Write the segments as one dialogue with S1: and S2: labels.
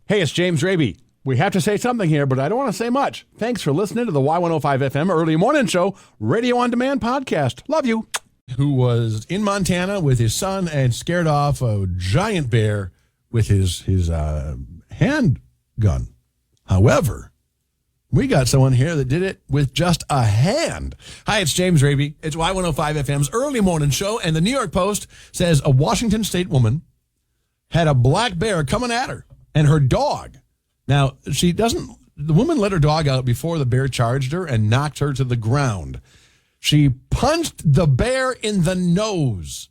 S1: Hey, it's James Rabe. We have to say something here, but I don't want to say much. Thanks for listening to the Y105 FM Early Morning Show Radio On Demand podcast. Love you. Who was in Montana with his son and scared off a giant bear with his handgun. However, we got someone here that did it with just a hand. Hi, it's James Rabe. It's Y105 FM's Early Morning Show, and the New York Post says a Washington State woman had a black bear coming at her and her dog. Now, the woman let her dog out before the bear charged her and knocked her to the ground. She punched the bear in the nose.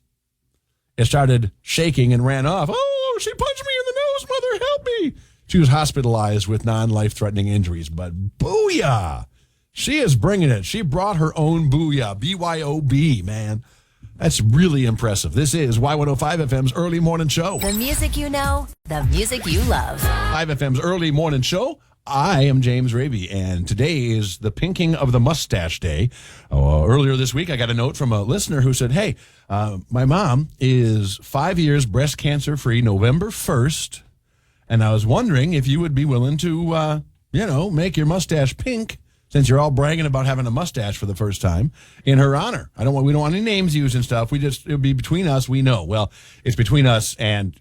S1: It started shaking and ran off. Oh, she punched me in the nose, mother, help me. She was hospitalized with non-life-threatening injuries, but booyah! She is bringing it. She brought her own booyah, B-Y-O-B, man. That's really impressive. This is Y105 FM's Early Morning Show.
S2: The music you know, the music you love.
S1: 5 FM's Early Morning Show. I am James Rabe, and today is the pinking of the mustache day. Earlier this week, I got a note from a listener who said, hey, my mom is 5 years breast cancer-free November 1st, and I was wondering if you would be willing to, make your mustache pink, since you're all bragging about having a mustache for the first time, in her honor. We don't want any names used and stuff. It'll be between us. We know. Well, it's between us and,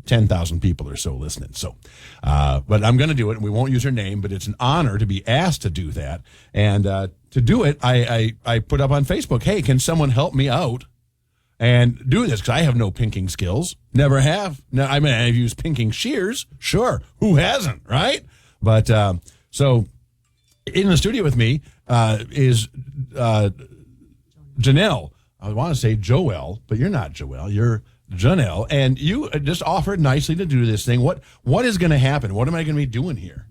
S1: 10,000 people or so listening. So, but I'm going to do it, and we won't use her name, but it's an honor to be asked to do that. And to do it, I put up on Facebook, hey, can someone help me out and do this? Because I have no pinking skills. Never have. No, I've used pinking shears. Sure. Who hasn't, right? But so in the studio with me is Janelle. I want to say Joelle, but you're not Joelle. You're Janelle, and you just offered nicely to do this thing. What is going to happen? What am I going to be doing here?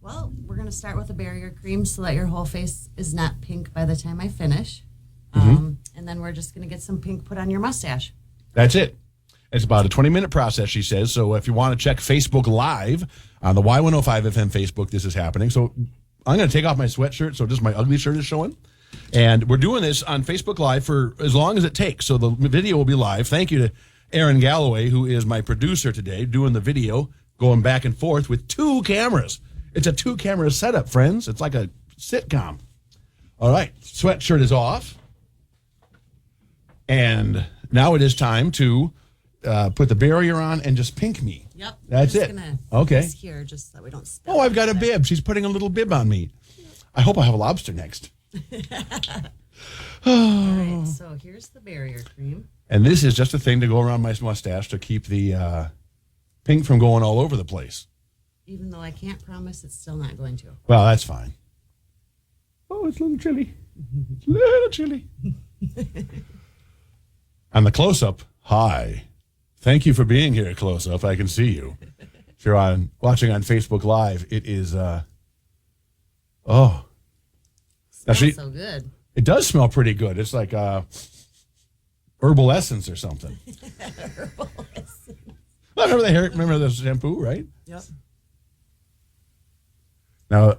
S3: Well, we're going to start with a barrier cream so that your whole face is not pink by the time I finish. And then we're just going to get some pink put on your mustache.
S1: That's it. It's about a 20-minute process, she says. So if you want to check Facebook Live on the Y105 FM Facebook, this is happening. So I'm going to take off my sweatshirt, so just my ugly shirt is showing. And we're doing this on Facebook Live for as long as it takes. So the video will be live. Thank you to Aaron Galloway, who is my producer today, doing the video, going back and forth with 2 cameras. It's a 2-camera setup, friends. It's like a sitcom. All right, sweatshirt is off. And now it is time to put the barrier on and just pink me.
S3: Yep.
S1: That's it. Okay.
S3: Here, just so we don't spill.
S1: Oh, I've got a bib. She's putting a little bib on me. I hope I have a lobster next.
S3: All right, so here's the barrier cream.
S1: And this is just a thing to go around my mustache to keep the pink from going all over the place.
S3: Even though I can't promise it's still not going to.
S1: Well, that's fine. Oh, it's a little chilly. It's a little chilly. On the close-up, hi. Thank you for being here, close-up. I can see you. If you're watching on Facebook Live, it is,
S3: Smells so good.
S1: It does smell pretty good. It's like herbal essence or something.
S3: Herbal essence.
S1: Well, remember the shampoo, right?
S3: Yep.
S1: Now,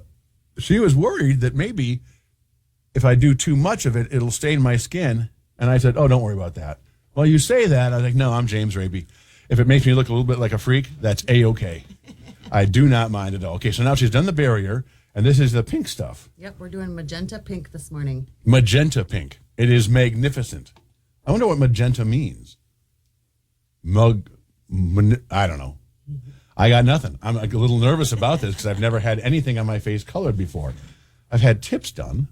S1: she was worried that maybe if I do too much of it, it'll stain my skin. And I said, oh, don't worry about that. Well, you say that. I was like, no, I'm James Rabe. If it makes me look a little bit like a freak, that's A-okay. I do not mind at all. Okay, so now she's done the barrier. And this is the pink stuff.
S3: Yep, we're doing magenta pink this morning.
S1: Magenta pink. It is magnificent. I wonder what magenta means. I don't know. I got nothing. I'm a little nervous about this because I've never had anything on my face colored before. I've had tips done,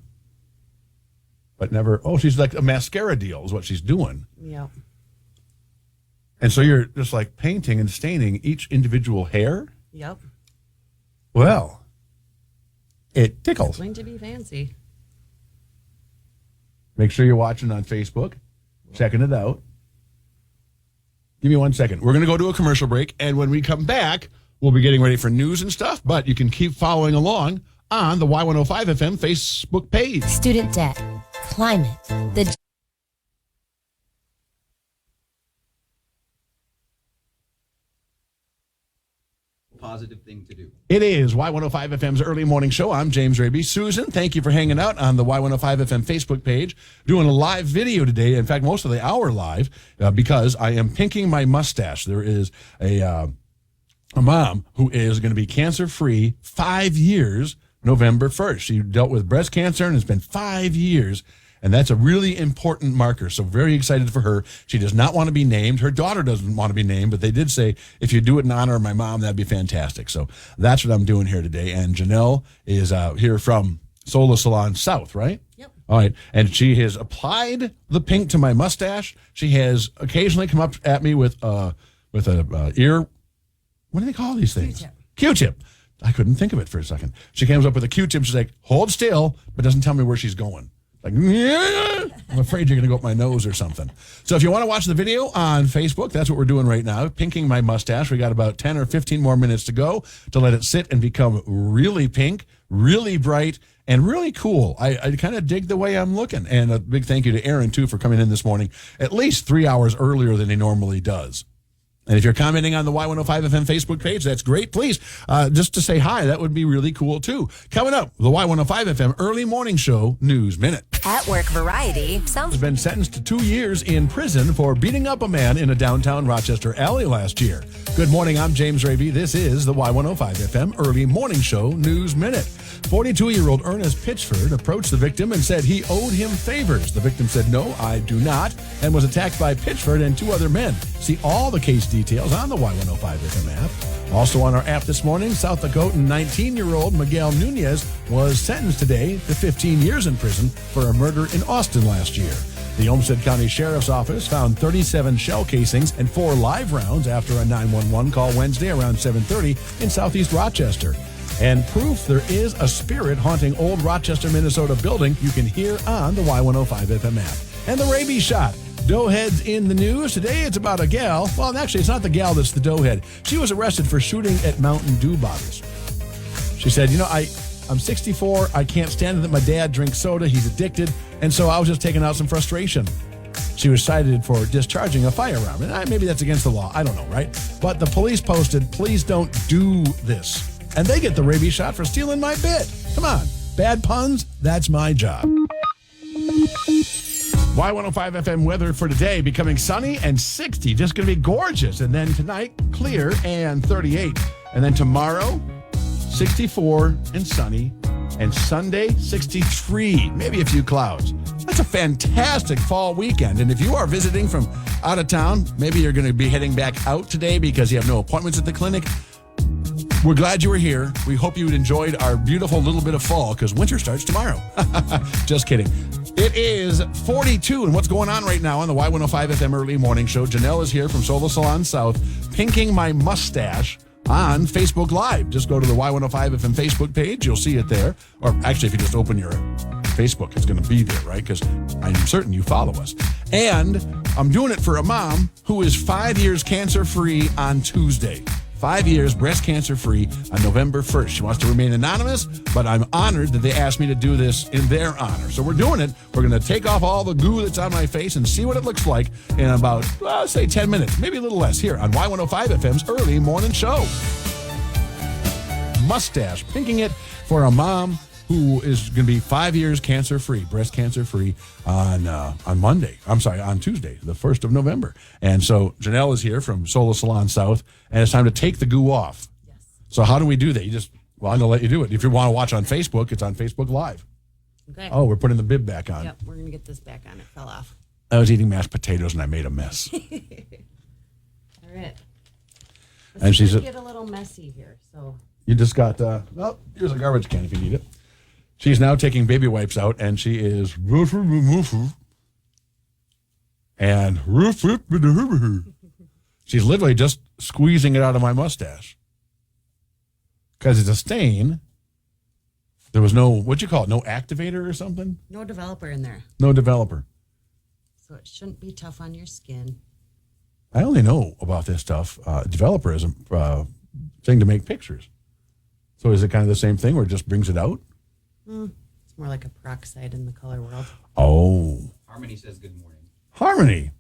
S1: but never. Oh, she's like a mascara deal is what she's doing.
S3: Yep.
S1: And so you're just like painting and staining each individual hair?
S3: Yep.
S1: Well, it tickles.
S3: It's going to be fancy.
S1: Make sure you're watching on Facebook, checking it out. Give me 1 second. We're going to go to a commercial break, and when we come back, we'll be getting ready for news and stuff, but you can keep following along on the Y105 FM Facebook page.
S2: Student debt, climate, the
S4: positive thing to do.
S1: It is Y105 FM's Early Morning Show. I'm James Rabe. Susan, thank you for hanging out on the Y105 FM Facebook page, doing a live video today. In fact, most of the hour live because I am pinking my mustache. There is a a mom who is going to be cancer-free 5 years, November 1st. She dealt with breast cancer, and it's been 5 years, and that's a really important marker. So very excited for her. She does not want to be named. Her daughter doesn't want to be named, but they did say, if you do it in honor of my mom, that'd be fantastic. So that's what I'm doing here today. And Janelle is here from Solar Salon South, right?
S3: Yep.
S1: All right. And she has applied the pink to my mustache. She has occasionally come up at me with a ear. What do they call these things?
S3: Q-tip.
S1: Q-tip. I couldn't think of it for a second. She comes up with a Q-tip. She's like, hold still, but doesn't tell me where she's going. Like, yeah, I'm afraid you're going to go up my nose or something. So if you want to watch the video on Facebook, that's what we're doing right now, pinking my mustache. We got about 10 or 15 more minutes to go to let it sit and become really pink, really bright, and really cool. I kind of dig the way I'm looking. And a big thank you to Aaron, too, for coming in this morning at least 3 hours earlier than he normally does. And if you're commenting on the Y105 FM Facebook page, that's great. Please, just to say hi, that would be really cool, too. Coming up, the Y105 FM Early Morning Show News Minute.
S2: At Work Variety, some
S1: Has been sentenced to 2 years in prison for beating up a man in a downtown Rochester alley last year. Good morning, I'm James Rabe. This is the Y105 FM Early Morning Show News Minute. 42-year-old Ernest Pitchford approached the victim and said he owed him favors. The victim said, no, I do not, and was attacked by Pitchford and 2 other men. See all the case details on the Y105 FM app. Also on our app this morning, South Dakotan 19-year-old Miguel Nunez was sentenced today to 15 years in prison for a murder in Austin last year. The Olmsted County Sheriff's Office found 37 shell casings and 4 live rounds after a 911 call Wednesday around 7:30 in southeast Rochester. And proof there is a spirit haunting old Rochester, Minnesota building you can hear on the Y105 FM app. And the Rabe shot. Doughheads in the news. Today it's about a gal. Well, actually, it's not the gal that's the doughhead. She was arrested for shooting at Mountain Dew bottles. She said, I'm 64. I can't stand it that my dad drinks soda. He's addicted. And so I was just taking out some frustration. She was cited for discharging a firearm. And maybe that's against the law. I don't know, right? But the police posted, please don't do this. And they get the Rabe shot for stealing my bit. Come on. Bad puns, that's my job. Y105 FM weather for today, becoming sunny and 60. Just going to be gorgeous. And then tonight, clear and 38. And then tomorrow, 64 and sunny. And Sunday, 63. Maybe a few clouds. That's a fantastic fall weekend. And if you are visiting from out of town, maybe you're going to be heading back out today because you have no appointments at the clinic. We're glad you were here. We hope you enjoyed our beautiful little bit of fall because winter starts tomorrow. Just kidding. It is 42, and what's going on right now on the Y105 FM Early Morning Show? Janelle is here from Solar Salon South, pinking my mustache on Facebook Live. Just go to the Y105 FM Facebook page. You'll see it there. Or actually, if you just open your Facebook, it's going to be there, right? Because I'm certain you follow us. And I'm doing it for a mom who is 5 years cancer-free on Tuesday. 5 years breast cancer-free on November 1st. She wants to remain anonymous, but I'm honored that they asked me to do this in their honor. So we're doing it. We're going to take off all the goo that's on my face and see what it looks like in about, say, 10 minutes, maybe a little less, here on Y105 FM's Early Morning Show. Mustache, pinking it for a mom who is going to be 5 years cancer-free, breast cancer-free on Tuesday, the 1st of November. And so Janelle is here from Solar Salon South, and it's time to take the goo off.
S3: Yes.
S1: So how do we do that? I'm going to let you do it. If you want to watch on Facebook, it's on Facebook Live.
S3: Okay.
S1: Oh, we're putting the bib back on.
S3: Yep, we're going to get this back on. It fell off.
S1: I was eating mashed potatoes, and I made a mess.
S3: All right.
S1: And she's
S3: get a little messy here, so.
S1: You just got, here's a garbage can if you need it. She's now taking baby wipes out, and she is she's literally just squeezing it out of my mustache because it's a stain. There was no, what'd you call it? No activator or something?
S3: No developer in there,
S1: No developer.
S3: so it shouldn't be tough on your skin.
S1: I only know about this stuff. Developer is a thing to make pictures. So is it kind of the same thing where it just brings it out?
S3: It's more like a peroxide in the color world.
S1: Oh.
S4: Harmony says good morning.
S1: Harmony.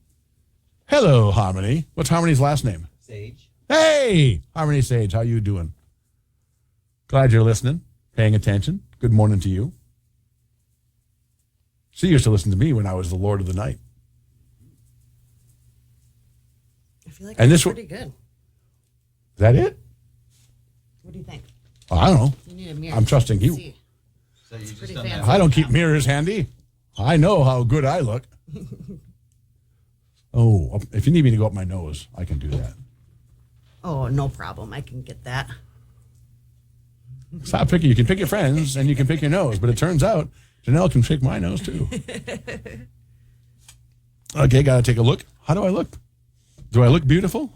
S1: Hello, Harmony. What's Harmony's last name?
S4: Sage.
S1: Hey, Harmony Sage, how you doing? Glad you're listening, paying attention. Good morning to you. She used to listen to me when I was the Lord of the Night.
S3: I feel like
S1: And
S3: that's
S1: this
S3: pretty good.
S1: Is that it?
S3: do you think?
S1: I don't know.
S3: You need a mirror.
S1: I'm trusting you.
S3: See.
S4: So you just
S3: pretty
S4: done
S3: fancy.
S4: that.
S1: I don't keep mirrors handy. I know how good I look. Oh, if you need me to go up my nose, I can do that.
S3: Oh, no problem. I can get that.
S1: Stop picking. You can pick your friends and you can pick your nose, but it turns out Janelle can pick my nose too. Okay, gotta take a look. How do I look? Do I look beautiful?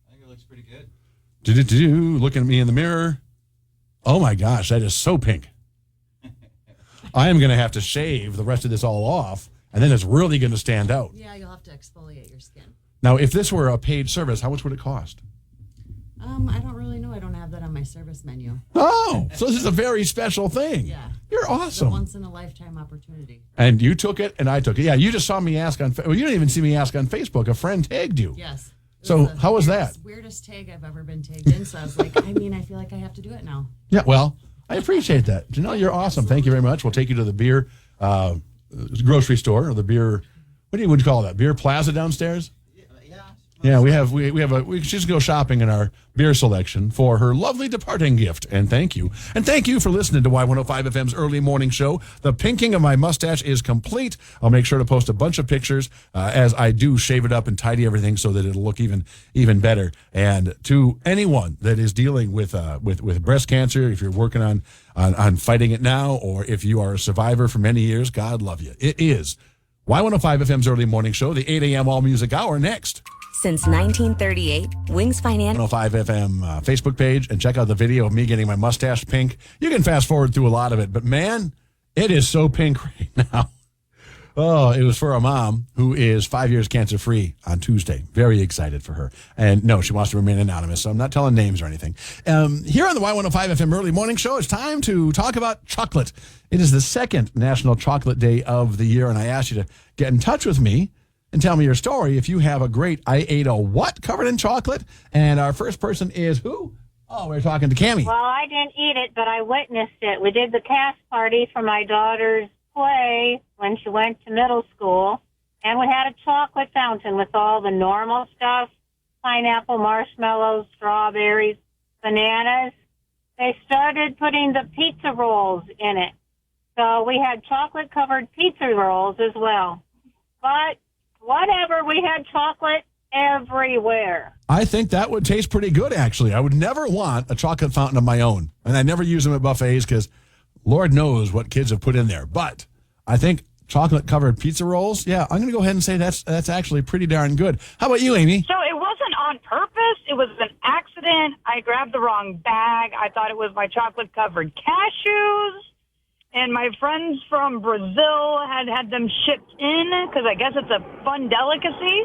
S4: I think it looks pretty good.
S1: Do looking at me in the mirror. Oh my gosh, that is so pink. I am gonna have to shave the rest of this all off, and then it's really gonna stand out.
S3: Yeah, you'll have to exfoliate your skin.
S1: Now, if this were a paid service, how much would it cost?
S3: I don't really know. I don't have that on my service menu.
S1: Oh, so this is a very special thing.
S3: Yeah.
S1: You're
S3: It's a
S1: awesome.
S3: once in a lifetime opportunity.
S1: And you took it, and I took it. Yeah, you just saw me ask on. Well, you didn't even see me ask on Facebook. A friend tagged you.
S3: Yes. It
S1: So
S3: the
S1: how was that?
S3: Weirdest tag I've ever been tagged in. So I was like, I feel like I have to do it now.
S1: Yeah. Well, I appreciate that, Janelle. You're awesome. Thank you very much. We'll take you to the beer grocery store or the beer. What do you call that? Beer plaza downstairs. Yeah, we have we should just go shopping in our beer selection for her lovely departing gift. And thank you. And thank you for listening to Y105 FM's early morning show. The pinking of my mustache is complete. I'll make sure to post a bunch of pictures as I do shave it up and tidy everything so that it'll look even better. And to anyone that is dealing with breast cancer, if you're working on fighting it now, or if you are a survivor for many years, God love you. It is Y105 FM's early morning show, the 8 a.m. all music hour next.
S2: Since 1938, Wings Financial.
S1: 105 FM Facebook page and check out the video of me getting my mustache pink. You can fast forward through a lot of it, but man, it is so pink right now. Oh, it was for a mom who is 5 years cancer free on Tuesday. Very excited for her. And no, she wants to remain anonymous, so I'm not telling names or anything. Here on the Y105 FM early morning show, it's time to talk about chocolate. It is the second National Chocolate Day of the year, and I asked you to get in touch with me and tell me your story if you have a great I ate a what covered in chocolate. And our first person is who? Oh, we're talking to Cammie.
S5: Well, I didn't eat it, but I witnessed it. We did the cast party for my daughter's play when she went to middle school, and we had a chocolate fountain with all the normal stuff, pineapple, marshmallows, strawberries, bananas. They started putting the pizza rolls in it. So we had chocolate-covered pizza rolls as well. But whatever, we had chocolate everywhere.
S1: I think that would taste pretty good, actually. I would never want a chocolate fountain of my own, and I never use them at buffets because Lord knows what kids have put in there. But I think chocolate-covered pizza rolls, yeah, I'm going to go ahead and say that's actually pretty darn good. How about you, Amy?
S6: So it wasn't on purpose. It was an accident. I grabbed the wrong bag. I thought it was my chocolate-covered cashews. And my friends from Brazil had them shipped in because I guess it's a fun delicacy.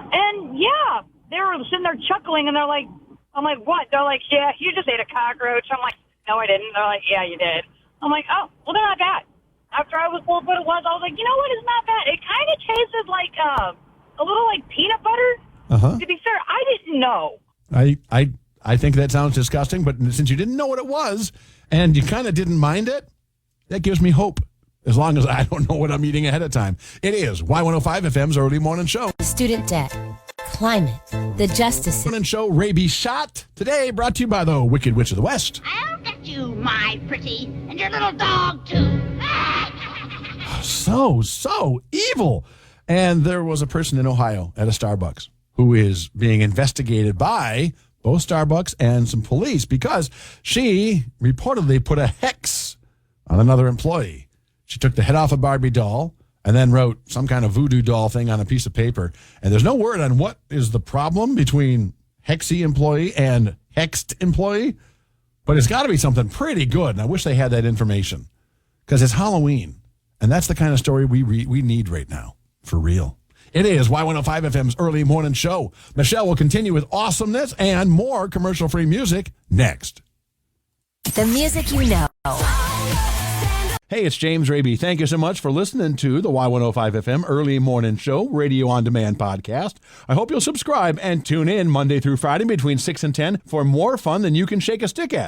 S6: And, yeah, they were sitting there chuckling, and they're like, I'm like, what? They're like, yeah, you just ate a cockroach. I'm like, no, I didn't. They're like, yeah, you did. I'm like, oh, well, they're not bad. After I was told what it was, I was like, you know what? It's not bad. It kind of tasted like a little like peanut butter.
S1: Uh-huh.
S6: To be fair, I didn't know.
S1: I think that sounds disgusting, but since you didn't know what it was and you kind of didn't mind it, that gives me hope, as long as I don't know what I'm eating ahead of time. It is Y105 FM's early morning show.
S2: Student debt, climate, the justice system.
S1: Morning show, Rabe Shot. Today, brought to you by the Wicked Witch of the West.
S7: I'll get you, my pretty, and your little dog, too.
S1: So evil. And there was a person in Ohio at a Starbucks who is being investigated by both Starbucks and some police because she reportedly put a hex on another employee. She took the head off a Barbie doll and then wrote some kind of voodoo doll thing on a piece of paper. And there's no word on what is the problem between hexy employee and hexed employee, but it's got to be something pretty good. And I wish they had that information because it's Halloween. And that's the kind of story we need right now, for real. It is Y105 FM's early morning show. Michelle will continue with awesomeness and more commercial-free music next.
S2: The music you know.
S1: Hey, it's James Rabe. Thank you so much for listening to the Y105 FM early morning show, radio on demand podcast. I hope you'll subscribe and tune in Monday through Friday between 6 and 10 for more fun than you can shake a stick at.